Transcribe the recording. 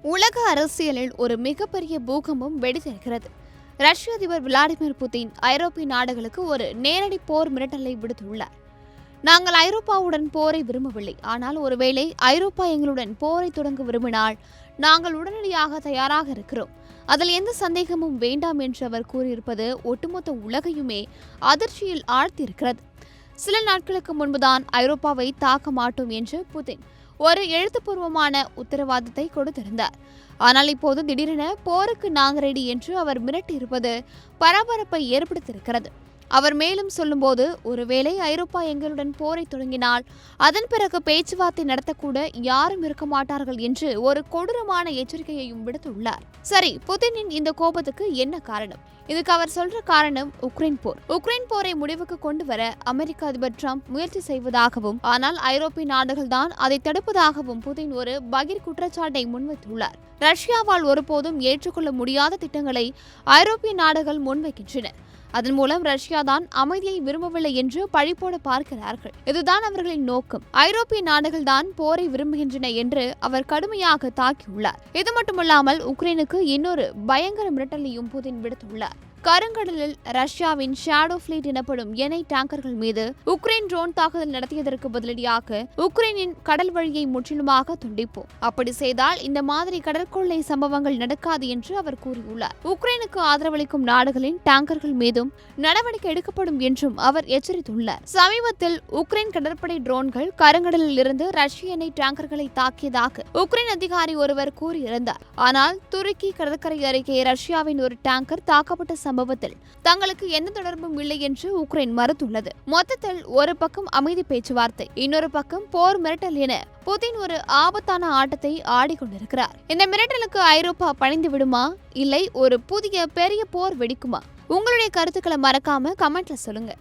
உலக அரசியலில் ஒரு மிகப்பெரிய பூகம்பம் வெடித்திருக்கிறது. ரஷ்ய அதிபர் விளாடிமிர் புதின் ஐரோப்பிய நாடுகளுக்கு ஒரு நேரடி போர் மிரட்டலை விடுத்துள்ளார். நாங்கள் ஐரோப்பாவுடன் போரை விரும்பவில்லை, ஆனால் ஒருவேளை ஐரோப்பா எங்களுடன் போரை தொடங்க விரும்பினால் நாங்கள் உடனடியாக தயாராக இருக்கிறோம். அதில் எந்த சந்தேகமும் வேண்டாம் என்று அவர் கூறியிருப்பது ஒட்டுமொத்த உலகையுமே அதிர்ச்சியில் ஆழ்த்தியிருக்கிறது. சில நாட்களுக்கு முன்புதான் ஐரோப்பாவை தாக்க மாட்டோம் என்று புதின் ஒரு எழுத்துப்பூர்வமான உத்தரவாதத்தை கொடுத்திருந்தார். ஆனால் இப்போது திடீரென போருக்கு நாங்கள் ரெடி என்று அவர் மிரட்டியிருப்பது பரபரப்பை ஏற்படுத்தியிருக்கிறது. அவர் மேலும் சொல்லும்போது, ஒருவேளை ஐரோப்பா எங்களுடன் போரை தொடங்கினால் அதன் பிறகு பேச்சுவார்த்தை நடத்தக்கூட யாரும் இருக்க மாட்டார்கள் என்று ஒரு கொடூரமான எச்சரிக்கையையும் விடுத்துள்ளார். சரி, புதினின் இந்த கோபத்துக்கு என்ன காரணம்? இதுக்கு அவர் சொல்ற காரணம் உக்ரைன் போரை முடிவுக்கு கொண்டு வர அமெரிக்க அதிபர் டிரம்ப் முயற்சி செய்வதாகவும், ஆனால் ஐரோப்பிய நாடுகள் தான் அதை தடுப்பதாகவும் புதின் ஒரு பகிர் குற்றச்சாட்டை முன்வைத்துள்ளார். ரஷ்யாவால் ஒருபோதும் ஏற்றுக்கொள்ள முடியாத திட்டங்களை ஐரோப்பிய நாடுகள் முன்வைக்கின்றன. அதன் மூலம் ரஷ்யா தான் அமைதியை விரும்பவில்லை என்று பழிபோட பார்க்கிறார்கள். இதுதான் அவர்களின் நோக்கம். ஐரோப்பிய நாடுகள் தான் போரை விரும்புகின்றன என்று அவர் கடுமையாக தாக்கியுள்ளார். இது மட்டுமல்லாமல் உக்ரைனுக்கு இன்னொரு பயங்கர மிரட்டலையும் புதின் விடுத்துள்ளார். கருங்கடலில் ரஷ்யாவின் ஷேடோ ஃபிளீட் எனப்படும் எண்ணெய் டேங்கர்கள் மீது உக்ரைன் ட்ரோன் தாக்குதல் நடத்தியதற்கு பதிலடியாக உக்ரைனின் கடல் வழியை முற்றிலுமாக துண்டிப்போம். அப்படி செய்தால் இந்த மாதிரி கடற்கொள்ளை சம்பவங்கள் நடக்காது என்று அவர் கூறியுள்ளார். உக்ரைனுக்கு ஆதரவளிக்கும் நாடுகளின் டேங்கர்கள் மீதும் நடவடிக்கை எடுக்கப்படும் என்றும் அவர் எச்சரித்துள்ளார். சமீபத்தில் உக்ரைன் கடற்படை ட்ரோன்கள் கருங்கடலில் இருந்து ரஷ்ய எண்ணெய் டேங்கர்களை தாக்கியதாக உக்ரைன் அதிகாரி ஒருவர் கூறியிருந்தார். ஆனால் துருக்கி கடற்கரை அருகே ரஷ்யாவின் ஒரு டேங்கர் தாக்கப்பட்ட சம்பவத்தில் தங்களுக்கு எந்த தொடர்பும் இல்லை என்று உக்ரைன் மறுத்துள்ளது. மொத்தத்தில் ஒரு பக்கம் அமைதி பேச்சுவார்த்தை, இன்னொரு பக்கம் போர் மிரட்டல் என புதின் ஒரு ஆபத்தான ஆட்டத்தை ஆடிக்கொண்டிருக்கிறார். இந்த மிரட்டலுக்கு ஐரோப்பா பணிந்து விடுமா, இல்லை ஒரு புதிய பெரிய போர் வெடிக்குமா? உங்களுடைய கருத்துக்களை மறக்காம கமெண்ட்ல சொல்லுங்க.